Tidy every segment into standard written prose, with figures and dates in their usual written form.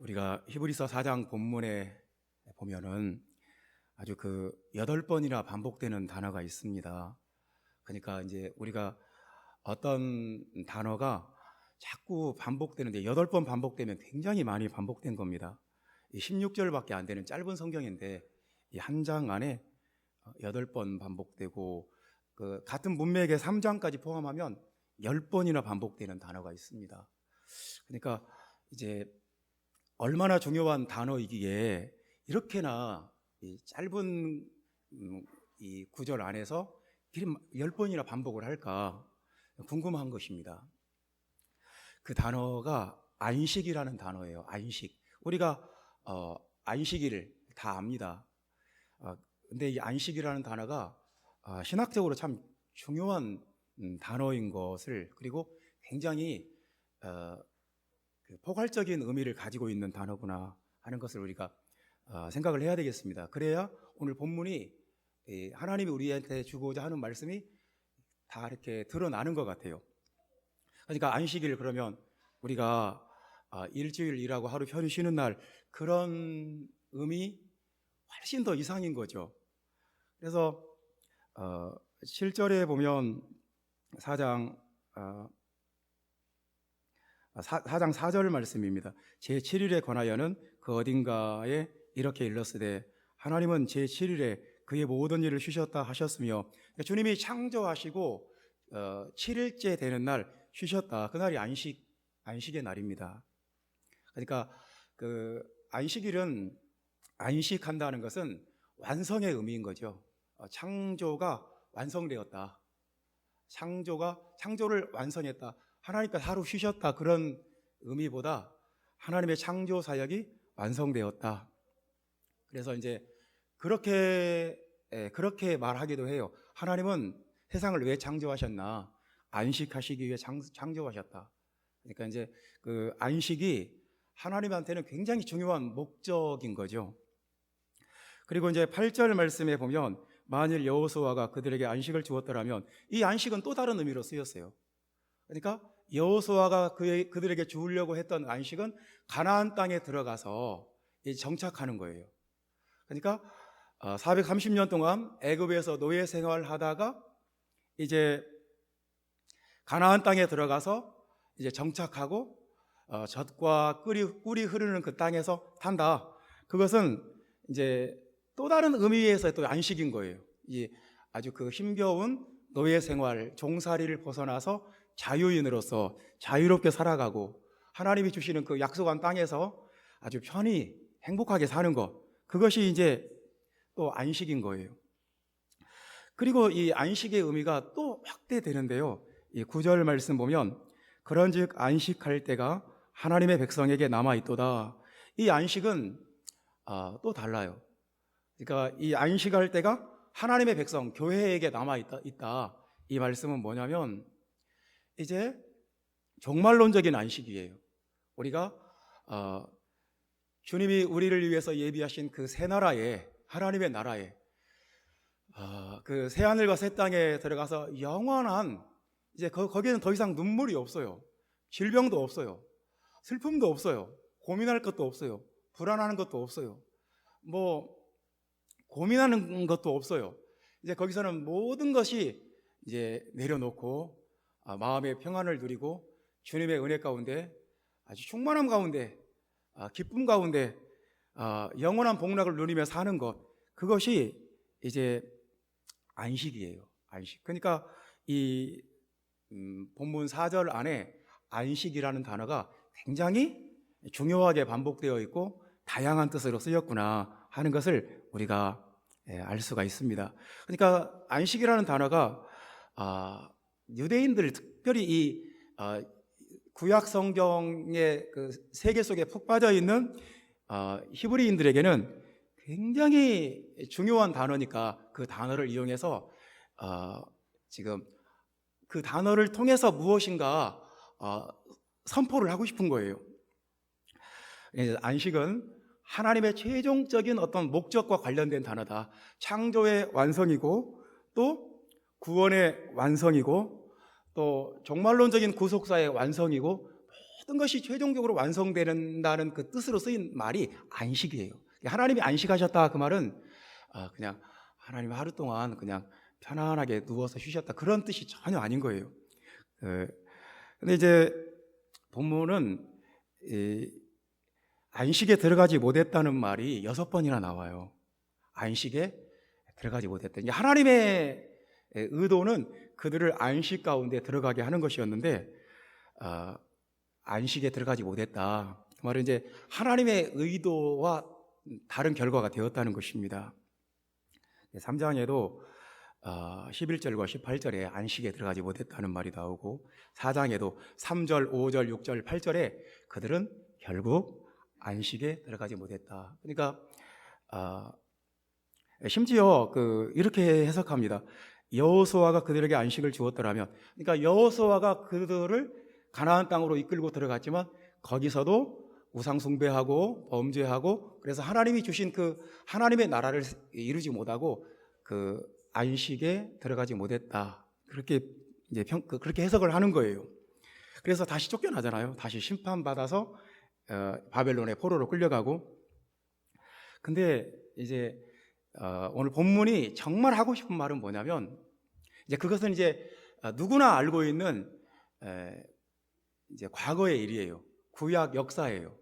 우리가 히브리서 4장 본문에 보면은 아주 8번이나 반복되는 단어가 있습니다. 그러니까 이제 우리가 어떤 단어가 자꾸 반복되는데 8번 반복되면 굉장히 많이 반복된 겁니다. 16절밖에 안 되는 짧은 성경인데 이 한 장 안에 8번 반복되고 같은 문맥의 3장까지 포함하면 10번이나 반복되는 단어가 있습니다. 그러니까 이제 얼마나 중요한 단어이기에 이렇게나 이 짧은 이 구절 안에서 10번이나 반복을 할까 궁금한 것입니다. 그 단어가 안식이라는 단어예요. 안식. 우리가 안식일을 다 압니다. 근데 이 안식이라는 단어가 신학적으로 참 중요한 단어인 것을, 그리고 굉장히 포괄적인 의미를 가지고 있는 단어구나 하는 것을 우리가 생각을 해야 되겠습니다. 그래야 오늘 본문이 하나님이 우리한테 주고자 하는 말씀이 다 이렇게 드러나는 것 같아요. 그러니까 안식일, 그러면 우리가 일주일 일하고 하루 편히 쉬는 날, 그런 의미 훨씬 더 이상인 거죠. 그래서 7절에 보면 4장 4절 말씀입니다. 제7일에 관하여는 그 어딘가에 이렇게 일렀으되 하나님은 제7일에 그의 모든 일을 쉬셨다 하셨으며, 주님이 창조하시고 7일째 되는 날 쉬셨다. 그날이 안식의 날입니다. 그러니까 안식일은, 안식한다는 것은 완성의 의미인 거죠. 창조가 완성되었다. 창조를 완성했다. 하나님께서 하루 쉬셨다. 그런 의미보다 하나님의 창조 사역이 완성되었다. 그래서 이제 그렇게 말하기도 해요. 하나님은 세상을 왜 창조하셨나? 안식하시기 위해 창조하셨다. 그러니까 이제 그 안식이 하나님한테는 굉장히 중요한 목적인 거죠. 그리고 이제 8절 말씀에 보면 만일 여호수아가 그들에게 안식을 주었더라면, 이 안식은 또 다른 의미로 쓰였어요. 그러니까 여호수아가 그들에게 주려고 했던 안식은 가나안 땅에 들어가서 정착하는 거예요. 그러니까 430년 동안 애굽에서 노예 생활하다가 이제 가나안 땅에 들어가서 이제 정착하고 젖과 꿀이 흐르는 그 땅에서 산다. 그것은 이제 또 다른 의미에서 또 안식인 거예요. 이 아주 힘겨운 노예 생활, 종살이를 벗어나서 자유인으로서 자유롭게 살아가고 하나님이 주시는 그 약속한 땅에서 아주 편히 행복하게 사는 것, 그것이 이제 또 안식인 거예요. 그리고 이 안식의 의미가 또 확대되는데요. 이 9절 말씀 보면 그런즉 안식할 때가 하나님의 백성에게 남아있도다. 이 안식은 또 달라요. 그러니까 이 안식할 때가 하나님의 백성, 교회에게 남아있다. 이 말씀은 뭐냐면 이제 종말론적인 안식이에요. 우리가 주님이 우리를 위해서 예비하신 그 새 나라에, 하나님의 나라에, 그 새 하늘과 새 땅에 들어가서 영원한, 이제 거기에는 더 이상 눈물이 없어요. 질병도 없어요. 슬픔도 없어요. 고민할 것도 없어요. 불안하는 것도 없어요. 고민하는 것도 없어요. 이제 거기서는 모든 것이 이제 내려놓고 마음의 평안을 누리고 주님의 은혜 가운데, 아주 충만함 가운데, 기쁨 가운데 영원한 복락을 누리며 사는 것, 그것이 이제 안식이에요. 안식. 그러니까 이 본문 4절 안에 안식이라는 단어가 굉장히 중요하게 반복되어 있고 다양한 뜻으로 쓰였구나 하는 것을 우리가 알 수가 있습니다. 그러니까 안식이라는 단어가 유대인들, 특별히 이 구약 성경의 그 세계 속에 푹 빠져 있는 히브리인들에게는 굉장히 중요한 단어니까 그 단어를 이용해서 지금 그 단어를 통해서 무엇인가 선포를 하고 싶은 거예요. 안식은 하나님의 최종적인 어떤 목적과 관련된 단어다. 창조의 완성이고 또 구원의 완성이고 또 종말론적인 구속사의 완성이고 모든 것이 최종적으로 완성된다는 그 뜻으로 쓰인 말이 안식이에요. 하나님이 안식하셨다 그 말은 그냥 하나님이 하루 동안 그냥 편안하게 누워서 쉬셨다 그런 뜻이 전혀 아닌 거예요. 근데 이제 본문은 안식에 들어가지 못했다는 말이 6번이나 나와요. 안식에 들어가지 못했다. 이제 하나님의 의도는 그들을 안식 가운데 들어가게 하는 것이었는데 안식에 들어가지 못했다. 그 말은 이제 하나님의 의도와 다른 결과가 되었다는 것입니다. 3장에도 11절과 18절에 안식에 들어가지 못했다는 말이 나오고 4장에도 3절, 5절, 6절, 8절에 그들은 결국 안식에 들어가지 못했다. 그러니까 심지어 이렇게 해석합니다. 여호수아가 그들에게 안식을 주었더라면, 그러니까 여호수아가 그들을 가나안 땅으로 이끌고 들어갔지만 거기서도 우상 숭배하고 범죄하고 그래서 하나님이 주신 그 하나님의 나라를 이루지 못하고 그 안식에 들어가지 못했다. 그렇게 이제 그렇게 해석을 하는 거예요. 그래서 다시 쫓겨나잖아요. 다시 심판받아서 바벨론의 포로로 끌려가고. 근데 이제 오늘 본문이 정말 하고 싶은 말은 뭐냐면, 이제 그것은 이제 누구나 알고 있는 이제 과거의 일이에요. 구약 역사예요.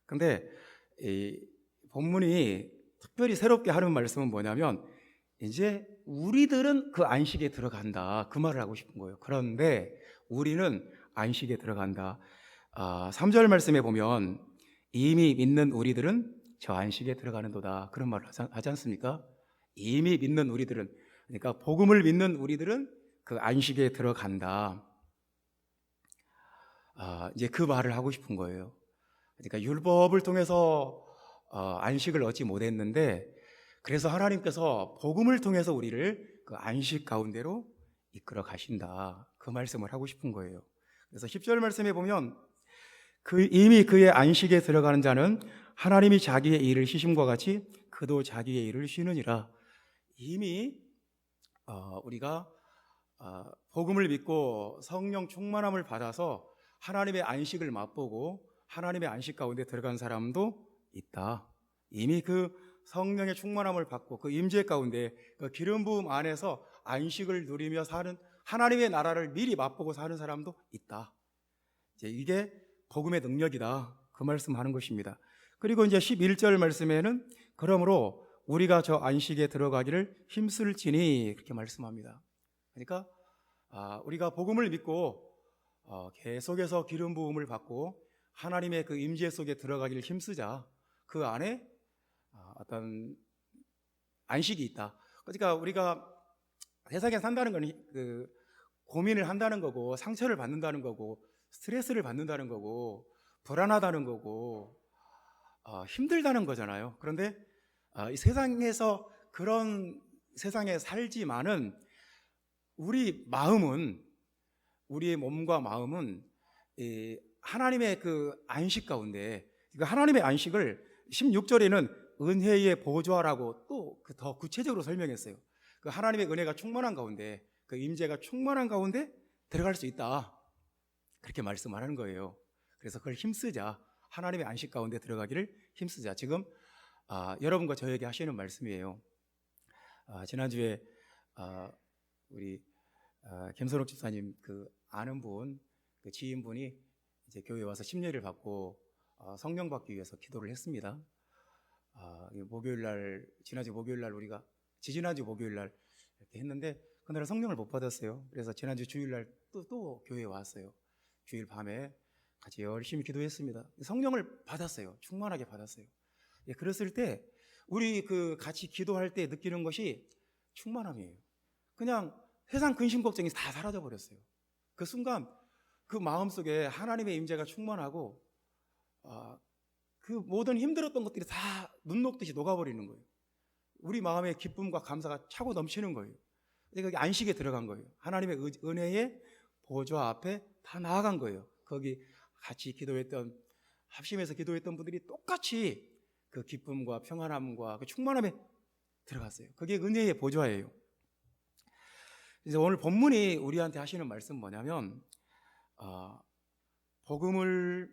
근데 이 본문이 특별히 새롭게 하는 말씀은 뭐냐면, 이제 우리들은 그 안식에 들어간다, 그 말을 하고 싶은 거예요. 그런데 우리는 안식에 들어간다. 3절 말씀에 보면 이미 믿는 우리들은 저 안식에 들어가는도다, 그런 말을 하지 않습니까? 이미 믿는 우리들은, 그러니까 복음을 믿는 우리들은 그 안식에 들어간다. 이제 그 말을 하고 싶은 거예요. 그러니까 율법을 통해서 안식을 얻지 못했는데, 그래서 하나님께서 복음을 통해서 우리를 그 안식 가운데로 이끌어 가신다, 그 말씀을 하고 싶은 거예요. 그래서 10절 말씀에 보면 이미 그의 안식에 들어가는 자는 하나님이 자기의 일을 쉬심과 같이 그도 자기의 일을 쉬느니라. 이미 우리가 복음을 믿고 성령 충만함을 받아서 하나님의 안식을 맛보고 하나님의 안식 가운데 들어간 사람도 있다. 이미 그 성령의 충만함을 받고 그 임재 가운데 그 기름 부음 안에서 안식을 누리며 사는, 하나님의 나라를 미리 맛보고 사는 사람도 있다. 이게 복음의 능력이다, 그 말씀하는 것입니다. 그리고 이제 11절 말씀에는 그러므로 우리가 저 안식에 들어가기를 힘쓸지니, 그렇게 말씀합니다. 그러니까 우리가 복음을 믿고 계속해서 기름 부음을 받고 하나님의 그 임재 속에 들어가기를 힘쓰자. 그 안에 어떤 안식이 있다. 그러니까 우리가 세상에 산다는 건 고민을 한다는 거고, 상처를 받는다는 거고, 스트레스를 받는다는 거고, 불안하다는 거고, 힘들다는 거잖아요. 그런데 이 세상에서 그런 세상에 살지만은 우리의 몸과 마음은 하나님의 그 안식 가운데, 하나님의 안식을 16절에는 은혜의 보좌라고 또 더 구체적으로 설명했어요. 그 하나님의 은혜가 충만한 가운데, 그 임재가 충만한 가운데 들어갈 수 있다, 그렇게 말씀하는 거예요. 그래서 그걸 힘쓰자, 하나님의 안식 가운데 들어가기를 힘쓰자. 지금 여러분과 저에게 하시는 말씀이에요. 지난주에 우리 김선옥 집사님 그 아는 분, 그 지인분이 이제 교회에 와서 심려를 받고 성령 받기 위해서 기도를 했습니다. 지난주 목요일날 우리가 지지난주 목요일날 이렇게 했는데 그날 성령을 못 받았어요. 그래서 지난주 주일날 또 교회에 왔어요. 주일 밤에 같이 열심히 기도했습니다. 성령을 받았어요. 충만하게 받았어요. 그랬을 때 우리 같이 기도할 때 느끼는 것이 충만함이에요. 그냥 세상 근심 걱정이 다 사라져 버렸어요. 그 순간 그 마음속에 하나님의 임재가 충만하고 그 모든 힘들었던 것들이 다 눈 녹듯이 녹아버리는 거예요. 우리 마음의 기쁨과 감사가 차고 넘치는 거예요. 거기 안식에 들어간 거예요. 하나님의 은혜의 보좌 앞에 다 나아간 거예요. 거기 같이 기도했던, 합심해서 기도했던 분들이 똑같이 그 기쁨과 평안함과 그 충만함에 들어갔어요. 그게 은혜의 보좌예요. 이제 오늘 본문이 우리한테 하시는 말씀은 뭐냐면 복음을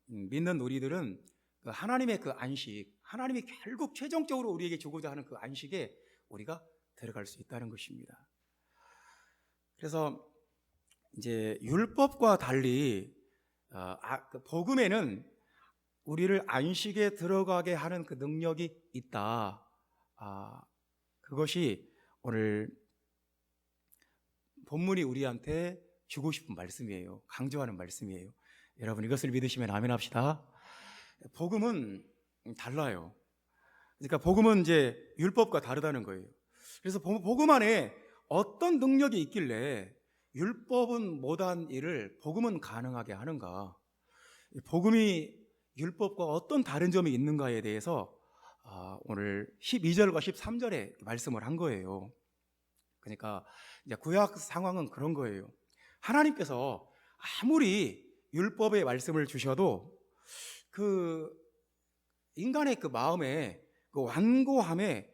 믿는 우리들은 그 하나님의 그 안식, 하나님이 결국 최종적으로 우리에게 주고자 하는 그 안식에 우리가 들어갈 수 있다는 것입니다. 그래서 이제 율법과 달리 그 복음에는 우리를 안식에 들어가게 하는 그 능력이 있다. 그것이 오늘 본문이 우리한테 주고 싶은 말씀이에요. 강조하는 말씀이에요. 여러분 이것을 믿으시면 아멘 합시다. 복음은 달라요. 그러니까 복음은 이제 율법과 다르다는 거예요. 그래서 복음 안에 어떤 능력이 있길래 율법은 못한 일을 복음은 가능하게 하는가? 복음이 율법과 어떤 다른 점이 있는가에 대해서 오늘 12절과 13절에 말씀을 한 거예요. 그러니까 이제 구약 상황은 그런 거예요. 하나님께서 아무리 율법의 말씀을 주셔도 그 인간의 그 마음에 그 완고함에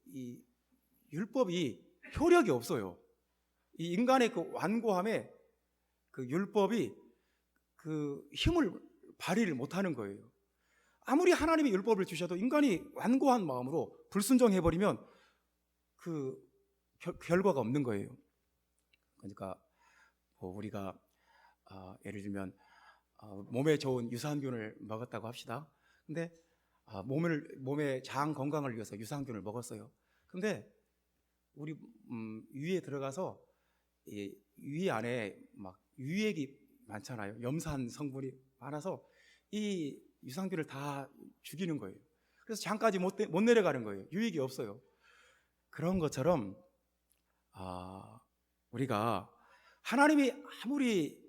이 율법이 효력이 없어요. 이 인간의 그 완고함에 그 율법이 그 힘을 발휘를 못하는 거예요. 아무리 하나님이 율법을 주셔도 인간이 완고한 마음으로 불순종해버리면 그 결과가 없는 거예요. 그러니까 우리가 예를 들면 몸에 좋은 유산균을 먹었다고 합시다. 근데 몸의 장 건강을 위해서 유산균을 먹었어요. 근데 우리 위에 들어가서 위 안에 막 유액이 많잖아요. 염산 성분이 많아서 이 유산균을 다 죽이는 거예요. 그래서 장까지 못 내려가는 거예요. 유익이 없어요. 그런 것처럼 우리가 하나님이 아무리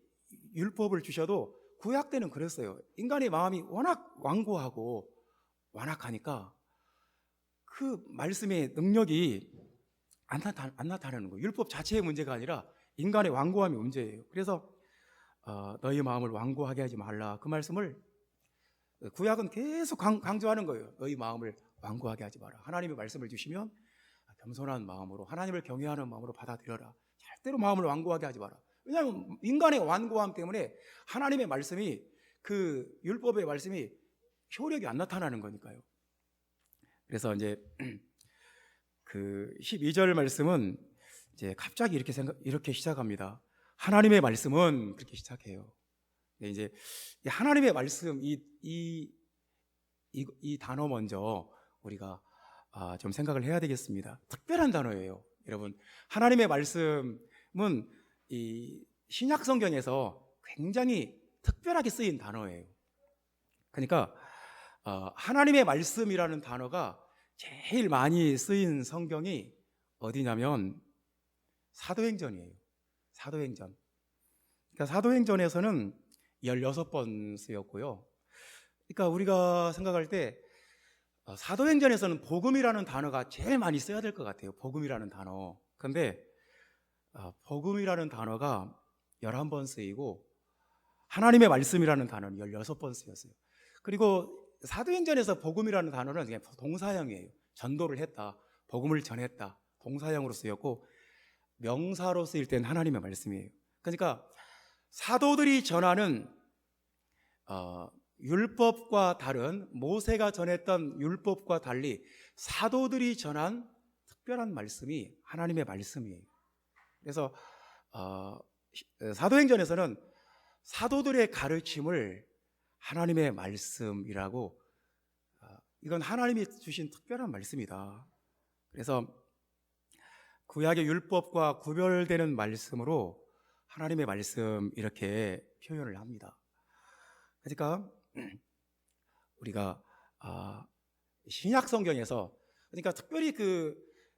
율법을 주셔도 구약 때는 그랬어요. 인간의 마음이 워낙 완고하고 완악하니까 그 말씀의 능력이 안 나타나는 거예요. 율법 자체의 문제가 아니라 인간의 완고함이 문제예요. 그래서 너희 마음을 완고하게 하지 말라. 그 말씀을 구약은 계속 강조하는 거예요. 너희 마음을 완고하게 하지 마라. 하나님의 말씀을 주시면 겸손한 마음으로 하나님을 경외하는 마음으로 받아들여라. 절대로 마음을 완고하게 하지 마라. 왜냐하면 인간의 완고함 때문에 하나님의 말씀이 그 율법의 말씀이 효력이 안 나타나는 거니까요. 그래서 이제 그 12절 말씀은 이제 갑자기 이렇게 시작합니다. 하나님의 말씀은 그렇게 시작해요. 이제 하나님의 말씀 이 단어 먼저 우리가 좀 생각을 해야 되겠습니다. 특별한 단어예요, 여러분. 하나님의 말씀은 이 신약 성경에서 굉장히 특별하게 쓰인 단어예요. 그러니까 하나님의 말씀이라는 단어가 제일 많이 쓰인 성경이 어디냐면 사도행전이에요. 사도행전. 그러니까 사도행전에서는 16번 쓰였고요. 그러니까 우리가 생각할 때 사도행전에서는 복음이라는 단어가 제일 많이 써야 될 것 같아요. 복음이라는 단어. 그런데 복음이라는 단어가 11번 쓰이고 하나님의 말씀이라는 단어는 16번 쓰였어요. 그리고 사도행전에서 복음이라는 단어는 그냥 동사형이에요. 전도를 했다, 복음을 전했다, 동사형으로 쓰였고 명사로 쓰일 때는 하나님의 말씀이에요. 그러니까 사도들이 전하는 율법과 다른 모세가 전했던 율법과 달리 사도들이 전한 특별한 말씀이 하나님의 말씀이에요. 그래서 사도행전에서는 사도들의 가르침을 하나님의 말씀이라고 이건 하나님이 주신 특별한 말씀이다. 그래서 구약의 율법과 구별되는 말씀으로 하나님의 말씀 이렇게 표현을 합니다. 그러니까 우리가 신약 성경에서 그러니까 특별히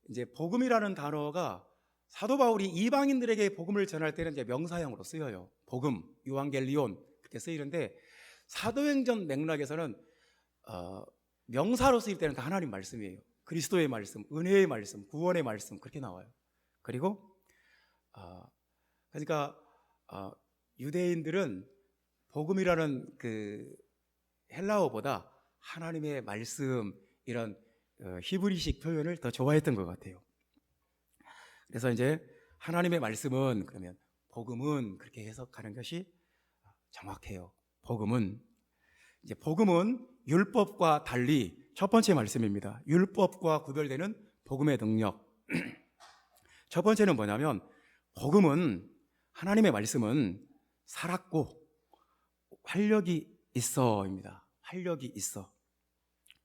이제 복음이라는 단어가 사도 바울이 이방인들에게 복음을 전할 때는 이제 명사형으로 쓰여요. 복음, 유앙겔리온 그렇게 쓰이는데 사도행전 맥락에서는 명사로 쓰일 때는 다 하나님 말씀이에요. 그리스도의 말씀, 은혜의 말씀, 구원의 말씀 그렇게 나와요. 그리고 그러니까 유대인들은 복음이라는 그 헬라어보다 하나님의 말씀 이런 히브리식 표현을 더 좋아했던 것 같아요. 그래서 이제 하나님의 말씀은 그러면 복음은 그렇게 해석하는 것이 정확해요. 복음은 율법과 달리 첫 번째 말씀입니다. 율법과 구별되는 복음의 능력. 첫 번째는 뭐냐면 복음은, 하나님의 말씀은 살았고 활력이 있어입니다. 활력이 있어.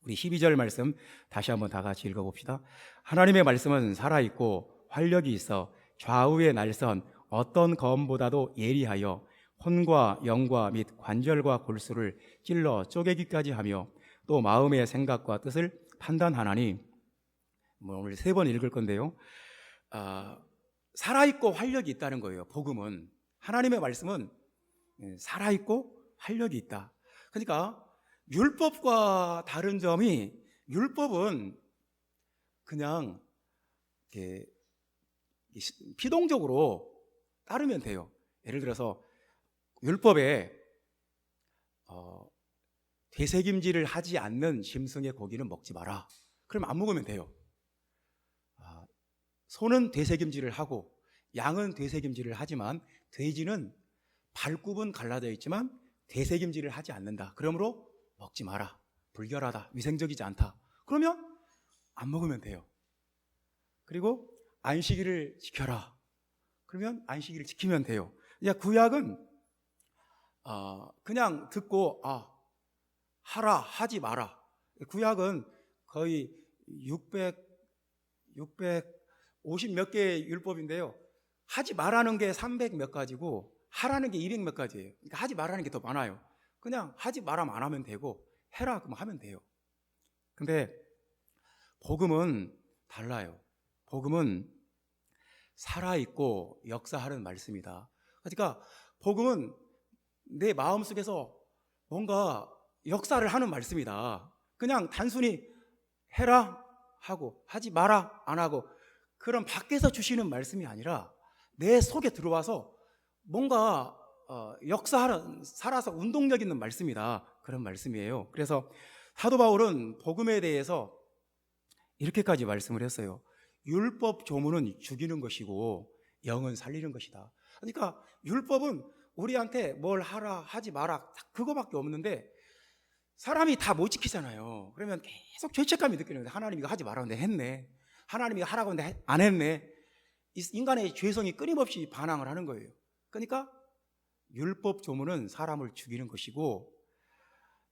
우리 12절 말씀 다시 한번 다 같이 읽어봅시다. 하나님의 말씀은 살아있고 활력이 있어 좌우의 날선 어떤 검보다도 예리하여 혼과 영과 및 관절과 골수를 찔러 쪼개기까지 하며 또 마음의 생각과 뜻을 판단하나니. 오늘 3번 읽을 건데요. 살아있고 활력이 있다는 거예요. 복음은, 하나님의 말씀은 살아있고 활력이 있다. 그러니까 율법과 다른 점이, 율법은 그냥 이렇게 피동적으로 따르면 돼요. 예를 들어서 율법에 되새김질을 하지 않는 짐승의 고기는 먹지 마라. 그럼 안 먹으면 돼요. 소는 되새김질을 하고 양은 되새김질을 하지만 돼지는 발굽은 갈라져 있지만 되새김질을 하지 않는다. 그러므로 먹지 마라. 불결하다. 위생적이지 않다. 그러면 안 먹으면 돼요. 그리고 안식일을 지켜라. 그러면 안식일을 지키면 돼요. 구약은 그냥 듣고 하라, 하지 마라. 구약은 거의 650 몇 개의 율법인데요. 하지 말라는 게 300 몇 가지고 하라는 게 200 몇 가지예요. 그러니까 하지 말라는 게 더 많아요. 그냥 하지 말라면 안 하면 되고 해라 그러면 하면 돼요. 근데 복음은 달라요. 복음은 살아있고 역사하는 말씀이다. 그러니까 복음은 내 마음속에서 뭔가 역사를 하는 말씀이다. 그냥 단순히 해라 하고 하지 마라 안 하고 그런 밖에서 주시는 말씀이 아니라 내 속에 들어와서 뭔가 역사하는, 살아서 운동력 있는 말씀이다. 그런 말씀이에요. 그래서 사도 바울은 복음에 대해서 이렇게까지 말씀을 했어요. 율법 조문은 죽이는 것이고 영은 살리는 것이다. 그러니까 율법은 우리한테 뭘 하라 하지 마라 그거밖에 없는데 사람이 다 못 지키잖아요. 그러면 계속 죄책감이 느끼는 거예요. 하나님이 이거 하지 말라는데 했네. 하나님이 하라고 했는데 안 했네. 인간의 죄성이 끊임없이 반항을 하는 거예요. 그러니까 율법 조문은 사람을 죽이는 것이고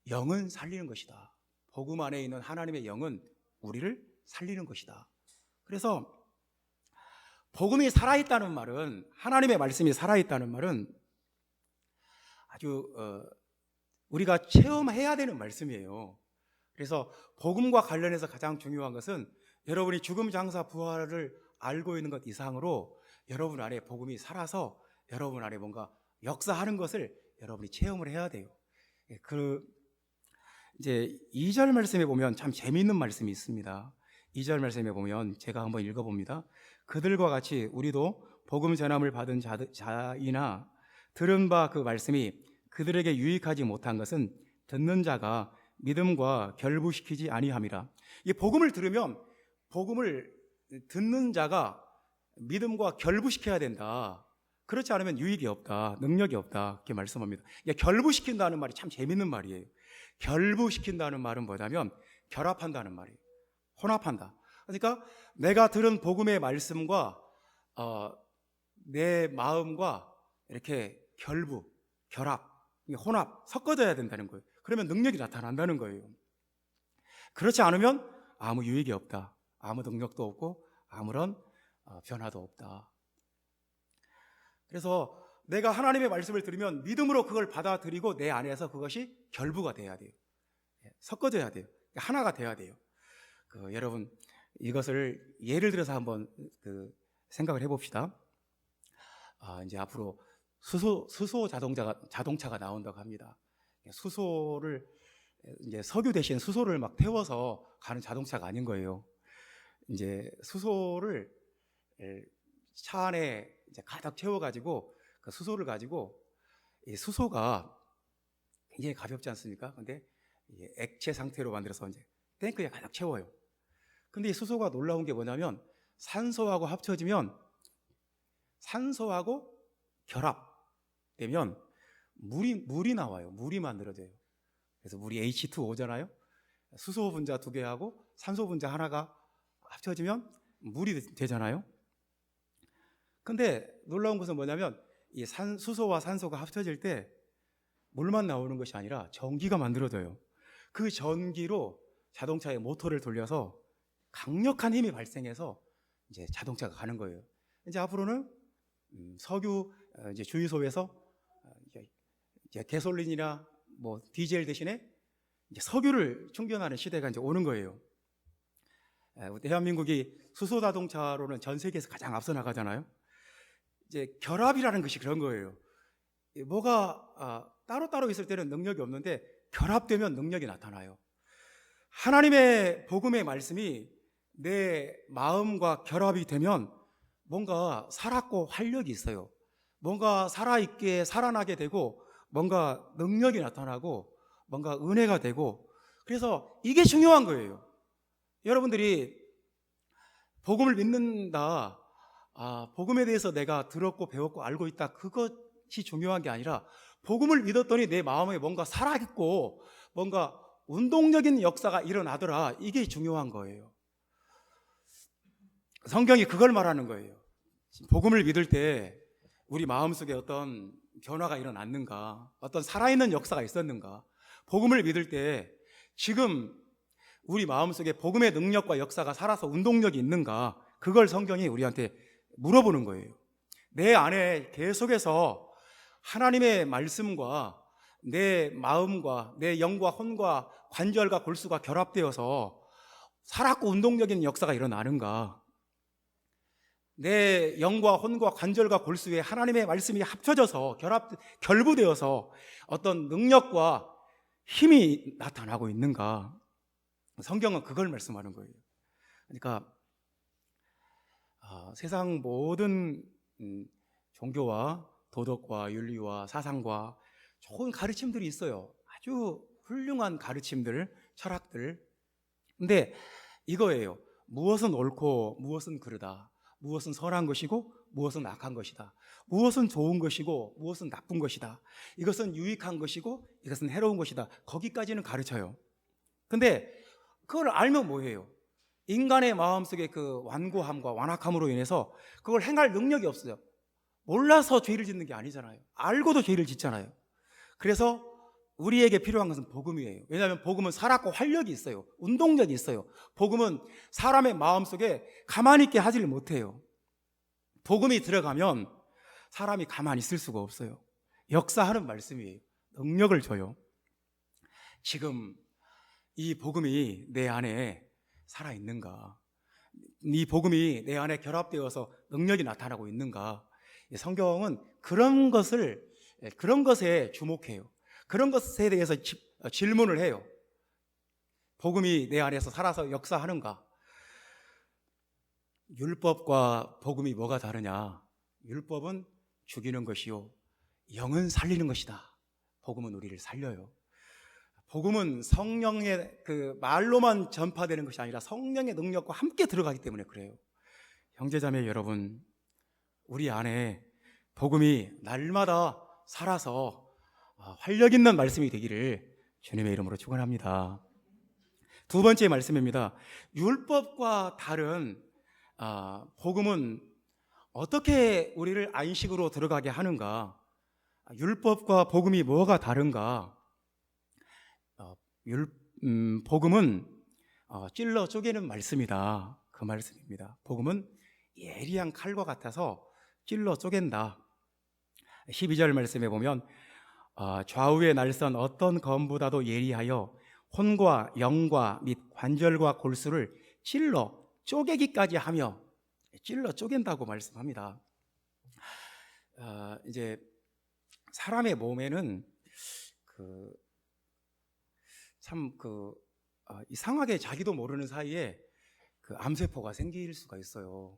영은 살리는 것이다. 복음 안에 있는 하나님의 영은 우리를 살리는 것이다. 그래서 복음이 살아있다는 말은, 하나님의 말씀이 살아있다는 말은 아주 우리가 체험해야 되는 말씀이에요. 그래서 복음과 관련해서 가장 중요한 것은 여러분이 죽음 장사 부활을 알고 있는 것 이상으로 여러분 안에 복음이 살아서 여러분 안에 뭔가 역사하는 것을 여러분이 체험을 해야 돼요. 이제 2절 말씀에 보면 참 재미있는 말씀이 있습니다. 2절 말씀에 보면 제가 한번 읽어봅니다. 그들과 같이 우리도 복음 전함을 받은 자이나 들은 바 그 말씀이 그들에게 유익하지 못한 것은 듣는 자가 믿음과 결부시키지 아니함이라. 이 복음을 들으면 복음을 듣는 자가 믿음과 결부시켜야 된다. 그렇지 않으면 유익이 없다, 능력이 없다, 이렇게 말씀합니다. 결부시킨다는 말이 참 재밌는 말이에요. 결부시킨다는 말은 뭐냐면 결합한다는 말이에요. 혼합한다. 그러니까 내가 들은 복음의 말씀과 내 마음과 이렇게 결합, 혼합, 섞어져야 된다는 거예요. 그러면 능력이 나타난다는 거예요. 그렇지 않으면 아무 유익이 없다. 아무 능력도 없고 아무런 변화도 없다. 그래서 내가 하나님의 말씀을 들으면 믿음으로 그걸 받아들이고 내 안에서 그것이 결부가 돼야 돼요. 섞어져야 돼요. 하나가 돼야 돼요. 여러분 이것을 예를 들어서 한번 생각을 해봅시다. 이제 앞으로 수소 자동차가 나온다고 합니다. 수소를 이제 석유 대신 수소를 막 태워서 가는 자동차가 아닌 거예요. 이제 수소를 차 안에 이제 가득 채워가지고 그 수소를 가지고 이 수소가 굉장히 가볍지 않습니까? 근데 액체 상태로 만들어서 이제 탱크에 가득 채워요. 근데 이 수소가 놀라운 게 뭐냐면 산소하고 합쳐지면 산소하고 결합되면 물이 나와요. 물이 만들어져요. 그래서 물이 H2O잖아요. 수소 분자 2개하고 산소 분자 하나가 합쳐지면 물이 되잖아요. 근데 놀라운 것은 뭐냐면 이 수소와 산소가 합쳐질 때 물만 나오는 것이 아니라 전기가 만들어져요. 그 전기로 자동차의 모터를 돌려서 강력한 힘이 발생해서 이제 자동차가 가는 거예요. 이제 앞으로는 석유 이제 주유소에서 이제 가솔린이나 뭐 디젤 대신에 이제 석유를 충전하는 시대가 이제 오는 거예요. 대한민국이 수소 자동차로는 전 세계에서 가장 앞서 나가잖아요. 이제 결합이라는 것이 그런 거예요. 뭐가 따로따로 있을 때는 능력이 없는데 결합되면 능력이 나타나요. 하나님의 복음의 말씀이 내 마음과 결합이 되면 뭔가 살았고 활력이 있어요. 뭔가 살아있게 살아나게 되고 뭔가 능력이 나타나고 뭔가 은혜가 되고, 그래서 이게 중요한 거예요. 여러분들이 복음을 믿는다, 복음에 대해서 내가 들었고 배웠고 알고 있다, 그것이 중요한 게 아니라 복음을 믿었더니 내 마음에 뭔가 살아있고 뭔가 운동적인 역사가 일어나더라, 이게 중요한 거예요. 성경이 그걸 말하는 거예요. 복음을 믿을 때 우리 마음속에 어떤 변화가 일어났는가, 어떤 살아있는 역사가 있었는가, 복음을 믿을 때 지금 우리 마음속에 복음의 능력과 역사가 살아서 운동력이 있는가, 그걸 성경이 우리한테 물어보는 거예요. 내 안에 계속해서 하나님의 말씀과 내 마음과 내 영과 혼과 관절과 골수가 결합되어서 살았고 운동적인 역사가 일어나는가, 내 영과 혼과 관절과 골수에 하나님의 말씀이 합쳐져서 결부되어서 어떤 능력과 힘이 나타나고 있는가, 성경은 그걸 말씀하는 거예요. 그러니까 세상 모든 종교와 도덕과 윤리와 사상과 좋은 가르침들이 있어요. 아주 훌륭한 가르침들, 철학들. 근데 이거예요. 무엇은 옳고 무엇은 그르다, 무엇은 선한 것이고 무엇은 악한 것이다, 무엇은 좋은 것이고 무엇은 나쁜 것이다, 이것은 유익한 것이고 이것은 해로운 것이다, 거기까지는 가르쳐요. 근데 그걸 알면 뭐예요? 인간의 마음속에 그 완고함과 완악함으로 인해서 그걸 행할 능력이 없어요. 몰라서 죄를 짓는 게 아니잖아요. 알고도 죄를 짓잖아요. 그래서 우리에게 필요한 것은 복음이에요. 왜냐하면 복음은 살았고 활력이 있어요. 운동력이 있어요. 복음은 사람의 마음속에 가만히 있게 하지를 못해요. 복음이 들어가면 사람이 가만히 있을 수가 없어요. 역사하는 말씀이에요. 능력을 줘요. 지금 이 복음이 내 안에 살아있는가, 이 복음이 내 안에 결합되어서 능력이 나타나고 있는가, 성경은 그런 것에 주목해요. 그런 것에 대해서 질문을 해요. 복음이 내 안에서 살아서 역사하는가? 율법과 복음이 뭐가 다르냐? 율법은 죽이는 것이요, 영은 살리는 것이다. 복음은 우리를 살려요. 복음은 성령의 그 말로만 전파되는 것이 아니라 성령의 능력과 함께 들어가기 때문에 그래요. 형제자매 여러분, 우리 안에 복음이 날마다 살아서 활력 있는 말씀이 되기를 주님의 이름으로 축원합니다. 두 번째 말씀입니다. 율법과 다른 복음은 어떻게 우리를 안식으로 들어가게 하는가? 율법과 복음이 뭐가 다른가? 복음은 찔러 쪼개는 말씀이다, 그 말씀입니다. 복음은 예리한 칼과 같아서 찔러 쪼갠다. 12절 말씀에 보면 좌우의 날선 어떤 검보다도 예리하여 혼과 영과 및 관절과 골수를 찔러 쪼개기까지 하며, 찔러 쪼갠다고 말씀합니다. 이제 사람의 몸에는 이상하게 자기도 모르는 사이에 그 암세포가 생길 수가 있어요.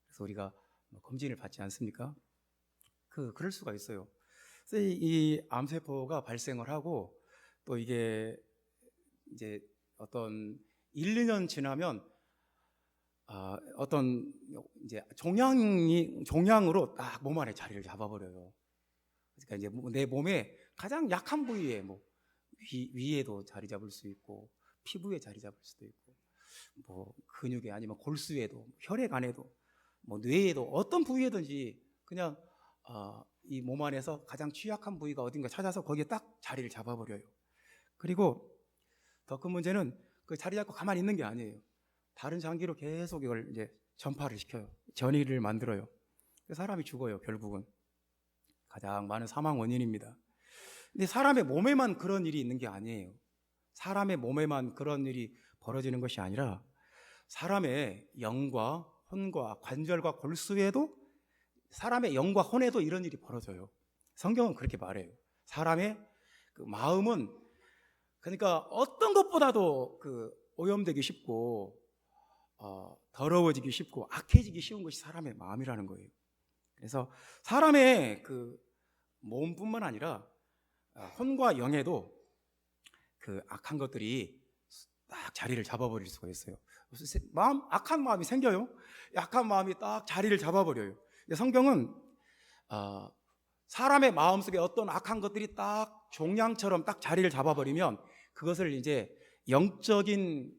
그래서 우리가 검진을 받지 않습니까? 그럴 수가 있어요. 그래서 이 암세포가 발생을 하고, 또 이게 이제 어떤 1, 2년 지나면 어떤 이제 종양으로 딱 몸 안에 자리를 잡아버려요. 그러니까 이제 내 몸에 가장 약한 부위에 뭐 위에도 자리 잡을 수 있고 피부에 자리 잡을 수도 있고 뭐 근육에 아니면 골수에도 혈액 안에도 뭐 뇌에도 어떤 부위에든지 그냥 이 몸 안에서 가장 취약한 부위가 어딘가 찾아서 거기에 딱 자리를 잡아버려요. 그리고 더 큰 문제는 그 자리 잡고 가만히 있는 게 아니에요. 다른 장기로 계속 이걸 이제 전파를 시켜요. 전이를 만들어요. 사람이 죽어요. 결국은 가장 많은 사망 원인입니다. 근데 사람의 몸에만 그런 일이 있는 게 아니에요. 사람의 몸에만 그런 일이 벌어지는 것이 아니라 사람의 영과 혼과 관절과 골수에도 사람의 영과 혼에도 이런 일이 벌어져요. 성경은 그렇게 말해요. 사람의 그 마음은 그러니까 어떤 것보다도 그 오염되기 쉽고 더러워지기 쉽고 악해지기 쉬운 것이 사람의 마음이라는 거예요. 그래서 사람의 그 몸뿐만 아니라 혼과 영에도 그 악한 것들이 딱 자리를 잡아버릴 수가 있어요. 악한 마음이 생겨요. 약한 마음이 딱 자리를 잡아버려요. 성경은 사람의 마음속에 어떤 악한 것들이 딱 종양처럼 딱 자리를 잡아버리면 그것을 이제 영적인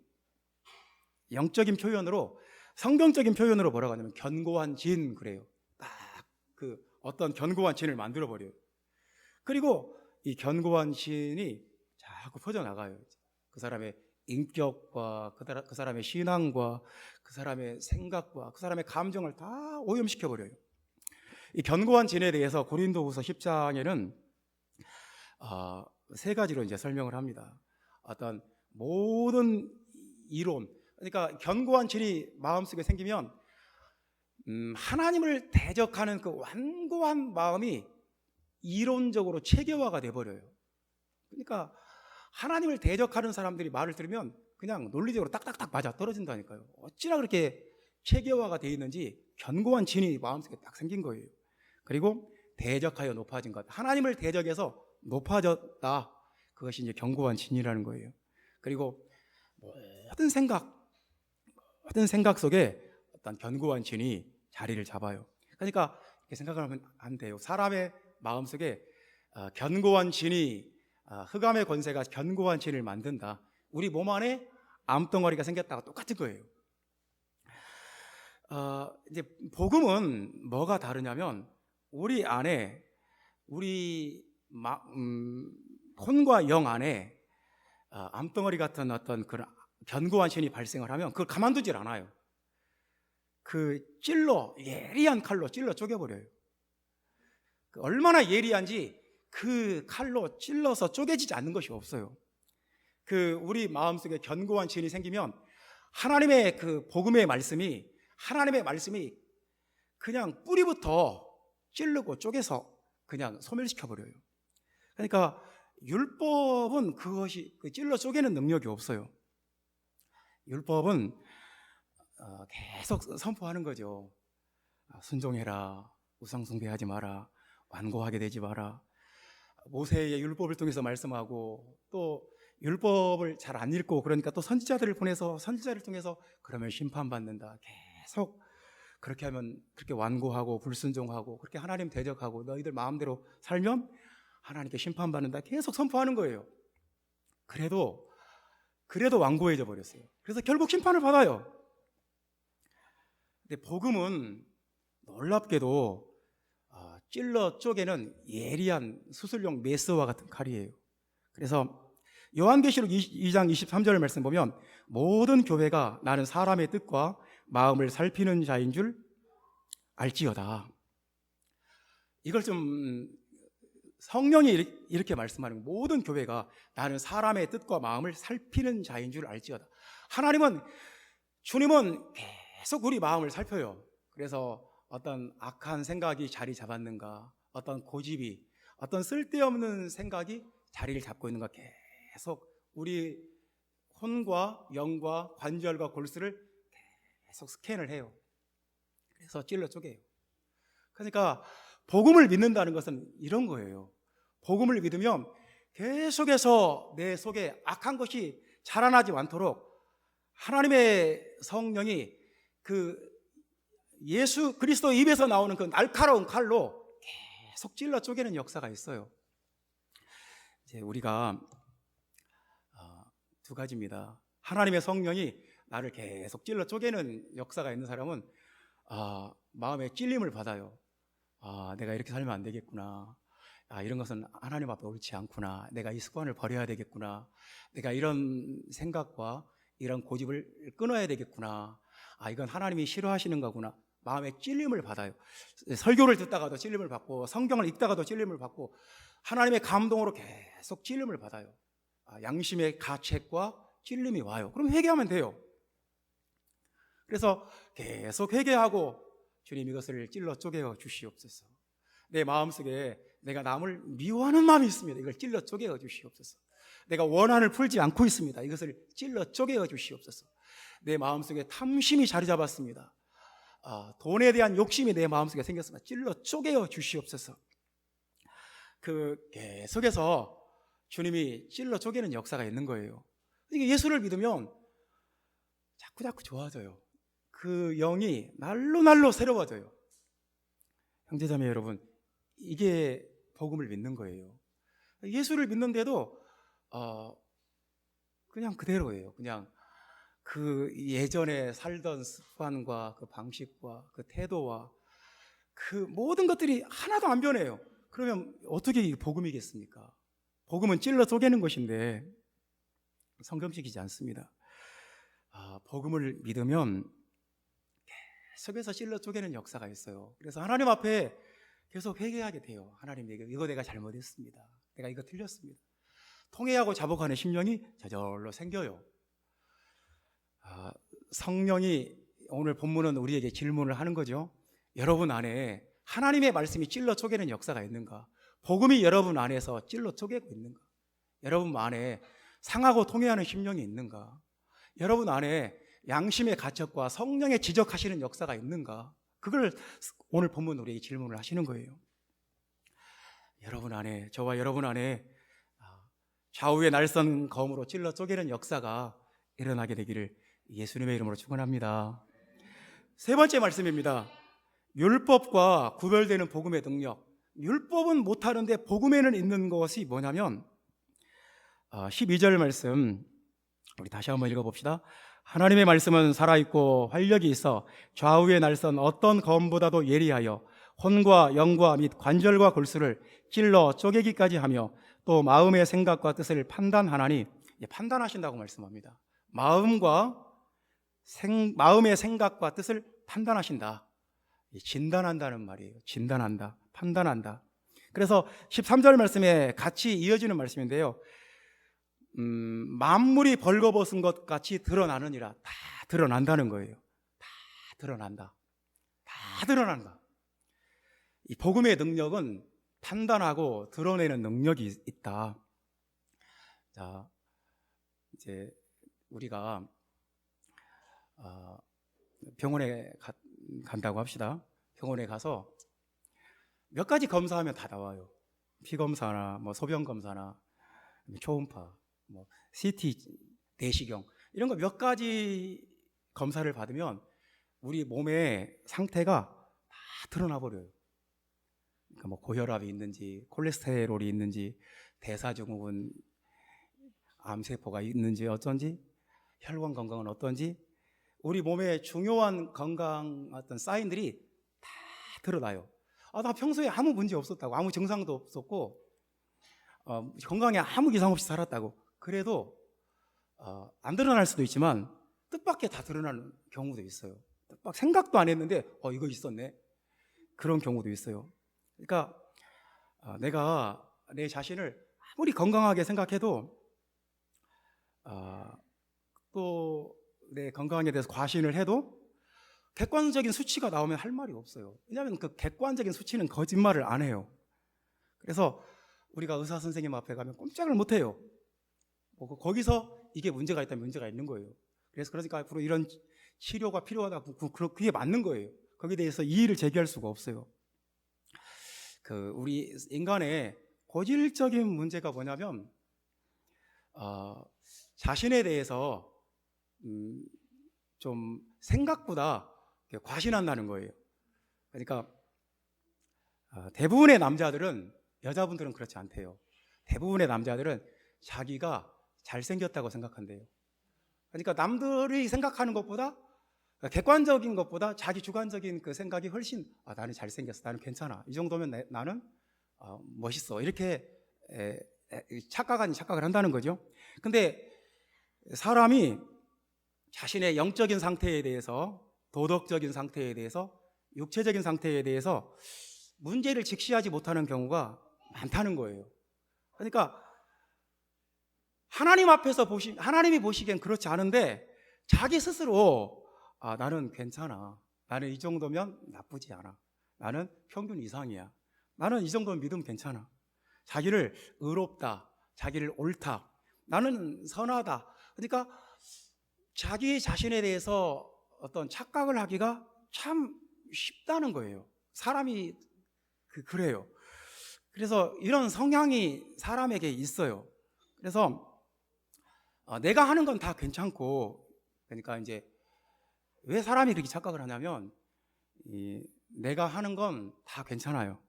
표현으로, 성경적인 표현으로 뭐라고 하냐면 견고한 진, 그래요. 딱 그 어떤 견고한 진을 만들어 버려요. 그리고 이 견고한 진이 자꾸 퍼져나가요. 그 사람의 인격과 그 사람의 신앙과 그 사람의 생각과 그 사람의 감정을 다 오염시켜 버려요. 이 견고한 진에 대해서 고린도후서 10장에는 세 가지로 이제 설명을 합니다. 어떤 모든 이론, 그러니까 견고한 진이 마음속에 생기면 하나님을 대적하는 그 완고한 마음이 이론적으로 체계화가 돼버려요. 그러니까 하나님을 대적하는 사람들이 말을 들으면 그냥 논리적으로 딱딱딱 맞아 떨어진다니까요. 어찌나 그렇게 체계화가 되어 있는지 견고한 진이 마음속에 딱 생긴 거예요. 그리고 대적하여 높아진 것, 하나님을 대적해서 높아졌다, 그것이 이제 견고한 진이라는 거예요. 그리고 모든 생각 속에 어떤 견고한 진이 자리를 잡아요. 그러니까 이렇게 생각을 하면 안 돼요. 사람의 마음속에 견고한 진이, 흑암의 권세가 견고한 진을 만든다. 우리 몸 안에 암덩어리가 생겼다가 똑같은 거예요. 이제 복음은 뭐가 다르냐면 우리 안에 혼과 영 안에 암덩어리 같은 어떤 그런 견고한 신이 발생을 하면 그걸 가만두질 않아요. 그 예리한 칼로 찔러 쪼개버려요. 얼마나 예리한지 그 칼로 찔러서 쪼개지지 않는 것이 없어요. 그 우리 마음속에 견고한 진이 생기면 하나님의 그 복음의 말씀이, 하나님의 말씀이 그냥 뿌리부터 찌르고 쪼개서 그냥 소멸시켜버려요. 그러니까 율법은 그것이 찔러 쪼개는 능력이 없어요. 율법은 계속 선포하는 거죠. 순종해라, 우상숭배하지 마라, 완고하게 되지 마라. 모세의 율법을 통해서 말씀하고, 또 율법을 잘 안 읽고 그러니까 또 선지자들을 보내서 선지자를 통해서 그러면 심판받는다. 계속 그렇게 하면, 그렇게 완고하고 불순종하고 그렇게 하나님 대적하고 너희들 마음대로 살면 하나님께 심판받는다, 계속 선포하는 거예요. 그래도 완고해져 버렸어요. 그래서 결국 심판을 받아요. 근데 복음은 놀랍게도 찔러 쪼개는 예리한 수술용 메스와 같은 칼이에요. 그래서 요한계시록 2장 23절 말씀 보면 모든 교회가 나는 사람의 뜻과 마음을 살피는 자인 줄 알지어다. 이걸 좀 성령이 이렇게 말씀하는 거예요. 모든 교회가 나는 사람의 뜻과 마음을 살피는 자인 줄 알지어다. 주님은 계속 우리 마음을 살펴요. 그래서 어떤 악한 생각이 자리 잡았는가, 어떤 고집이, 어떤 쓸데없는 생각이 자리를 잡고 있는가 계속 우리 혼과 영과 관절과 골수를 계속 스캔을 해요. 그래서 찔러 쪼개요. 그러니까 복음을 믿는다는 것은 이런 거예요. 복음을 믿으면 계속해서 내 속에 악한 것이 자라나지 않도록 하나님의 성령이 그 예수 그리스도 입에서 나오는 그 날카로운 칼로 계속 찔러 쪼개는 역사가 있어요. 이제 우리가 두 가지입니다. 하나님의 성령이 나를 계속 찔러 쪼개는 역사가 있는 사람은 마음에 찔림을 받아요. 내가 이렇게 살면 안 되겠구나. 이런 것은 하나님 앞에 옳지 않구나. 내가 이 습관을 버려야 되겠구나. 내가 이런 생각과 이런 고집을 끊어야 되겠구나. 이건 하나님이 싫어하시는 거구나. 마음에 찔림을 받아요. 설교를 듣다가도 찔림을 받고, 성경을 읽다가도 찔림을 받고, 하나님의 감동으로 계속 찔림을 받아요. 양심의 가책과 찔림이 와요. 그럼 회개하면 돼요. 그래서 계속 회개하고, 주님 이것을 찔러 쪼개어 주시옵소서. 내 마음속에 내가 남을 미워하는 마음이 있습니다. 이걸 찔러 쪼개어 주시옵소서. 내가 원한을 풀지 않고 있습니다. 이것을 찔러 쪼개어 주시옵소서. 내 마음속에 탐심이 자리 잡았습니다. 돈에 대한 욕심이 내 마음속에 생겼습니다. 찔러 쪼개어 주시옵소서. 계속해서 주님이 찔러 쪼개는 역사가 있는 거예요. 이게 예수를 믿으면 자꾸 좋아져요. 그 영이 날로 새로워져요. 형제자매 여러분, 이게 복음을 믿는 거예요. 예수를 믿는데도 그냥 그대로예요. 그냥 그 예전에 살던 습관과 그 방식과 그 태도와 그 모든 것들이 하나도 안 변해요. 그러면 어떻게 이게 복음이겠습니까? 복음은 찔러 쪼개는 것인데 성경식이지 않습니다. 복음을 믿으면 계속해서 찔러 쪼개는 역사가 있어요. 그래서 하나님 앞에 계속 회개하게 돼요. 하나님, 이거 내가 잘못했습니다. 내가 이거 틀렸습니다. 통회하고 자복하는 심령이 저절로 생겨요. 성령이 오늘 본문은 우리에게 질문을 하는 거죠. 여러분 안에 하나님의 말씀이 찔러 쪼개는 역사가 있는가? 복음이 여러분 안에서 찔러 쪼개고 있는가? 여러분 안에 상하고 통회하는 심령이 있는가? 여러분 안에 양심의 가책과 성령의 지적하시는 역사가 있는가? 그걸 오늘 본문 우리에게 질문을 하시는 거예요. 여러분 안에, 저와 여러분 안에 좌우의 날선 검으로 찔러 쪼개는 역사가 일어나게 되기를 예수님의 이름으로 축원합니다. 세 번째 말씀입니다. 율법과 구별되는 복음의 능력. 율법은 못하는데 복음에는 있는 것이 뭐냐면 12절 말씀 우리 다시 한번 읽어봅시다. 하나님의 말씀은 살아있고 활력이 있어 좌우의 날선 어떤 검보다도 예리하여 혼과 영과 및 관절과 골수를 찔러 쪼개기까지 하며 또 마음의 생각과 뜻을 판단하나니, 판단하신다고 말씀합니다. 마음의 생각과 뜻을 판단하신다. 진단한다는 말이에요. 진단한다, 판단한다. 그래서 13절 말씀에 같이 이어지는 말씀인데요. 만물이 벌거벗은 것 같이 드러나느니라. 다 드러난다는 거예요. 다 드러난다. 다 드러난다. 이 복음의 능력은 판단하고 드러내는 능력이 있다. 자, 이제 우리가 병원에 간다고 합시다. 병원에 가서 몇 가지 검사하면 다 나와요. 피 검사나 소변 검사나 초음파, CT, 내시경 이런 거 몇 가지 검사를 받으면 우리 몸의 상태가 다 드러나 버려요. 그러니까 고혈압이 있는지, 콜레스테롤이 있는지, 대사증후군, 암세포가 있는지 어쩐지, 혈관 건강은 어떤지, 우리 몸의 중요한 건강 어떤 사인들이 다 드러나요. 나 평소에 아무 문제 없었다고, 아무 증상도 없었고, 건강에 아무 이상 없이 살았다고. 그래도 안 드러날 수도 있지만 뜻밖의 다 드러나는 경우도 있어요. 뜻밖 생각도 안 했는데 이거 있었네. 그런 경우도 있어요. 그러니까 내가 내 자신을 아무리 건강하게 생각해도 또 내 건강에 대해서 과신을 해도 객관적인 수치가 나오면 할 말이 없어요. 왜냐하면 그 객관적인 수치는 거짓말을 안 해요. 그래서 우리가 의사 선생님 앞에 가면 꼼짝을 못 해요. 거기서 이게 문제가 있다면 문제가 있는 거예요. 그러니까 앞으로 이런 치료가 필요하다. 그게 맞는 거예요. 거기에 대해서 이의를 제기할 수가 없어요. 우리 인간의 고질적인 문제가 뭐냐면 자신에 대해서 좀 생각보다 과신한다는 거예요. 그러니까 대부분의 남자들은, 여자분들은 그렇지 않대요. 대부분의 남자들은 자기가 잘생겼다고 생각한대요. 그러니까 남들이 생각하는 것보다, 객관적인 것보다 자기 주관적인 그 생각이 훨씬, 나는 잘생겼어, 나는 괜찮아, 이 정도면 나는 멋있어, 이렇게 착각을 한다는 거죠. 근데 사람이 자신의 영적인 상태에 대해서, 도덕적인 상태에 대해서, 육체적인 상태에 대해서 문제를 직시하지 못하는 경우가 많다는 거예요. 그러니까 하나님이 보시기엔 그렇지 않은데 자기 스스로 나는 괜찮아, 나는 이 정도면 나쁘지 않아, 나는 평균 이상이야, 나는 이 정도면 믿으면 괜찮아, 자기를 의롭다, 자기를 옳다, 나는 선하다. 그러니까 자기 자신에 대해서 어떤 착각을 하기가 참 쉽다는 거예요. 사람이 그래요. 그래서 이런 성향이 사람에게 있어요. 그래서 내가 하는 건 다 괜찮고, 그러니까 이제 왜 사람이 이렇게 착각을 하냐면, 내가 하는 건 다 괜찮아요,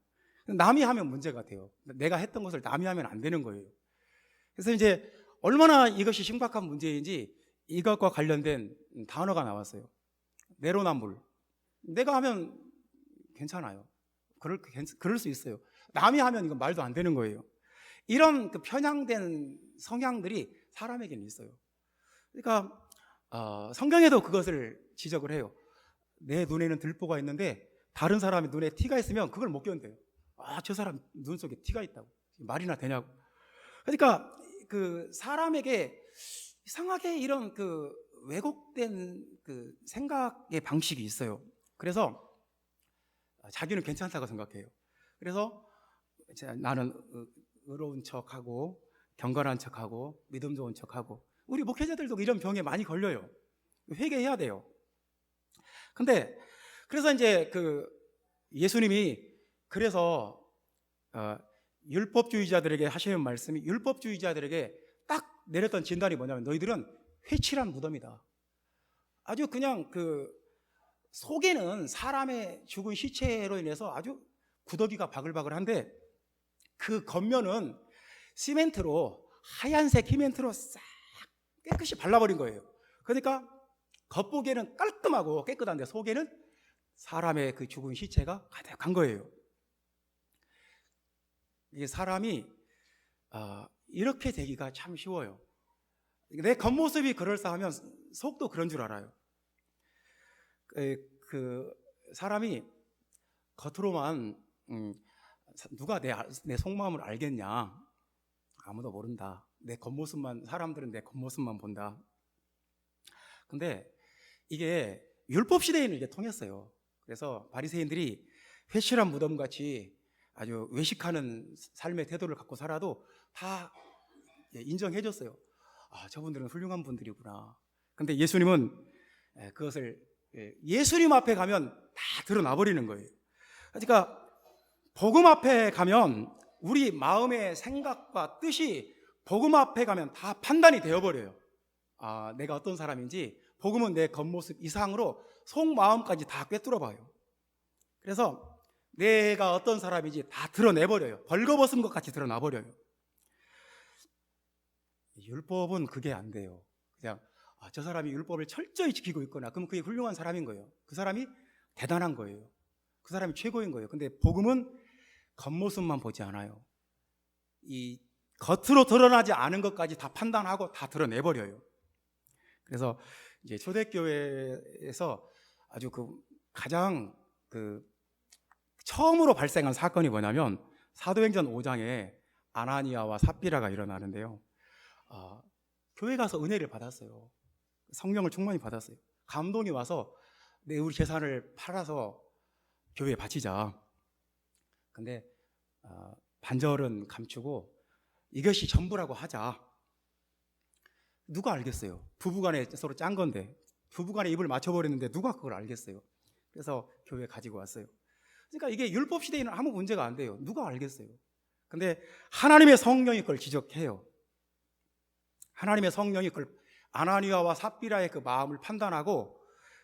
남이 하면 문제가 돼요. 내가 했던 것을 남이 하면 안 되는 거예요. 그래서 이제 얼마나 이것이 심각한 문제인지 이것과 관련된 단어가 나왔어요. 내로남불. 내가 하면 괜찮아요, 그럴 수 있어요. 남이 하면 이건 말도 안 되는 거예요. 이런 그 편향된 성향들이 사람에게는 있어요. 그러니까 성경에도 그것을 지적을 해요. 내 눈에는 들보가 있는데 다른 사람의 눈에 티가 있으면 그걸 못 견뎌요. 저 사람 눈 속에 티가 있다고, 말이나 되냐고. 그러니까 그 사람에게 이상하게 이런 그 왜곡된 그 생각의 방식이 있어요. 그래서 자기는 괜찮다고 생각해요. 그래서 나는 의로운 척하고, 경건한 척하고, 믿음 좋은 척하고. 우리 목회자들도 이런 병에 많이 걸려요. 회개해야 돼요. 근데 그래서 이제 그 예수님이 그래서 율법주의자들에게 하시는 말씀이, 율법주의자들에게 딱 내렸던 진단이 뭐냐면, 너희들은 회칠한 무덤이다. 아주 그냥 그 속에는 사람의 죽은 시체로 인해서 아주 구더기가 바글바글한데 그 겉면은 시멘트로, 하얀색 시멘트로 싹 깨끗이 발라버린 거예요. 그러니까 겉보기에는 깔끔하고 깨끗한데 속에는 사람의 그 죽은 시체가 가득한 거예요. 이게 사람이 이렇게 되기가 참 쉬워요. 내 겉모습이 그럴싸하면 속도 그런 줄 알아요. 그 사람이 겉으로만 누가 내 속마음을 알겠냐? 아무도 모른다. 사람들은 내 겉모습만 본다. 근데 이게 율법 시대에는 이게 통했어요. 그래서 바리새인들이 회칠한 무덤같이 아주 외식하는 삶의 태도를 갖고 살아도 다 인정해 줬어요. 저분들은 훌륭한 분들이구나. 근데 예수님은 그것을 예수님 앞에 가면 다 드러나 버리는 거예요. 그러니까 복음 앞에 가면 우리 마음의 생각과 뜻이 복음 앞에 가면 다 판단이 되어버려요. 내가 어떤 사람인지 복음은 내 겉모습 이상으로 속마음까지 다 꿰뚫어 봐요. 그래서 내가 어떤 사람인지 다 드러내버려요. 벌거벗은 것 같이 드러나버려요. 율법은 그게 안 돼요. 그냥 저 사람이 율법을 철저히 지키고 있거나 그럼 그게 훌륭한 사람인 거예요. 그 사람이 대단한 거예요. 그 사람이 최고인 거예요. 근데 복음은 겉모습만 보지 않아요. 이 겉으로 드러나지 않은 것까지 다 판단하고 다 드러내버려요. 그래서 이제 초대교회에서 아주 가장 처음으로 발생한 사건이 뭐냐면 사도행전 5장에 아나니아와 삽비라가 일어나는데요. 교회 가서 은혜를 받았어요. 성령을 충만히 받았어요. 감동이 와서 우리 재산을 팔아서 교회에 바치자. 근데 반절은 감추고 이것이 전부라고 하자. 누가 알겠어요? 부부간에 서로 짠 건데, 부부간에 입을 맞춰버렸는데 누가 그걸 알겠어요? 그래서 교회에 가지고 왔어요. 그러니까 이게 율법 시대에는 아무 문제가 안 돼요. 누가 알겠어요? 근데 하나님의 성령이 그걸 지적해요. 하나님의 성령이 그걸 아나니아와 삽비라의 그 마음을 판단하고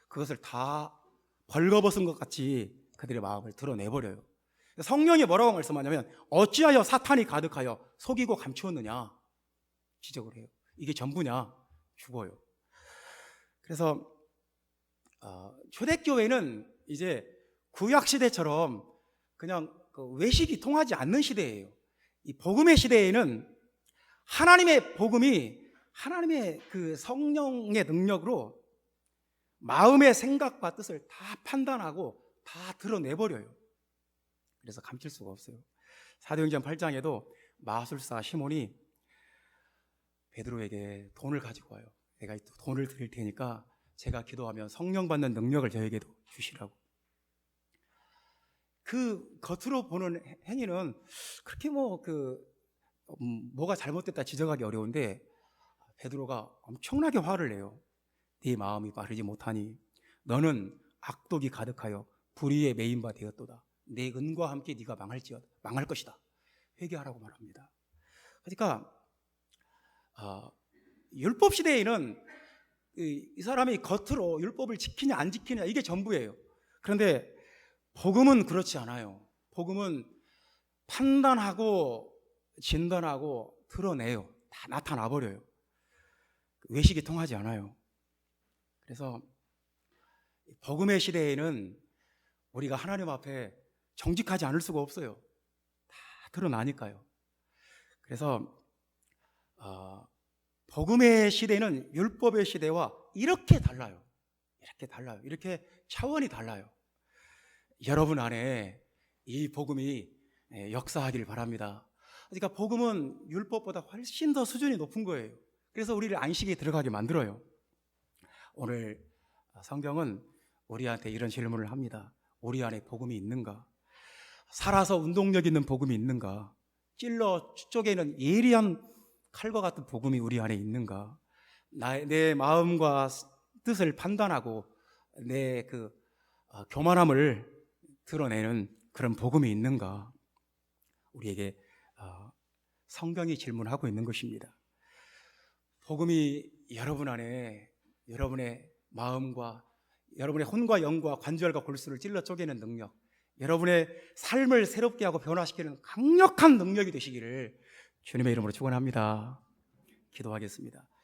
그것을 다 벌거벗은 것 같이 그들의 마음을 드러내버려요. 성령이 뭐라고 말씀하냐면 어찌하여 사탄이 가득하여 속이고 감추었느냐 지적을 해요. 이게 전부냐? 죽어요. 그래서 초대교회는 이제 구약시대처럼 그냥 그 외식이 통하지 않는 시대예요. 이 복음의 시대에는 하나님의 복음이 하나님의 그 성령의 능력으로 마음의 생각과 뜻을 다 판단하고 다 드러내버려요. 그래서 감출 수가 없어요. 사도행전 8장에도 마술사 시몬이 베드로에게 돈을 가지고 와요. 내가 돈을 드릴 테니까 제가 기도하면 성령 받는 능력을 저에게도 주시라고. 그 겉으로 보는 행위는 그렇게 뭐가 잘못됐다 지적하기 어려운데 베드로가 엄청나게 화를 내요. 네 마음이 바르지 못하니 너는 악독이 가득하여 불의에 매인 바 되었도다. 내 은과 함께 네가 망할 것이다. 회개하라고 말합니다. 그러니까 율법 시대에는 이 사람이 겉으로 율법을 지키냐 안 지키냐 이게 전부예요. 그런데 복음은 그렇지 않아요. 복음은 판단하고 진단하고 드러내요. 다 나타나 버려요. 외식이 통하지 않아요. 그래서 복음의 시대에는 우리가 하나님 앞에 정직하지 않을 수가 없어요. 다 드러나니까요. 그래서 복음의 시대는 율법의 시대와 이렇게 달라요. 이렇게 차원이 달라요. 여러분 안에 이 복음이 역사하기를 바랍니다. 그러니까 복음은 율법보다 훨씬 더 수준이 높은 거예요. 그래서 우리를 안식에 들어가게 만들어요. 오늘 성경은 우리한테 이런 질문을 합니다. 우리 안에 복음이 있는가? 살아서 운동력 있는 복음이 있는가? 찔러 쪼개는 예리한 칼과 같은 복음이 우리 안에 있는가? 내 마음과 뜻을 판단하고 내 교만함을 드러내는 그런 복음이 있는가? 우리에게 성경이 질문하고 있는 것입니다. 복음이 여러분 안에 여러분의 마음과 여러분의 혼과 영과 관절과 골수를 찔러 쪼개는 능력, 여러분의 삶을 새롭게 하고 변화시키는 강력한 능력이 되시기를 주님의 이름으로 축원합니다. 기도하겠습니다.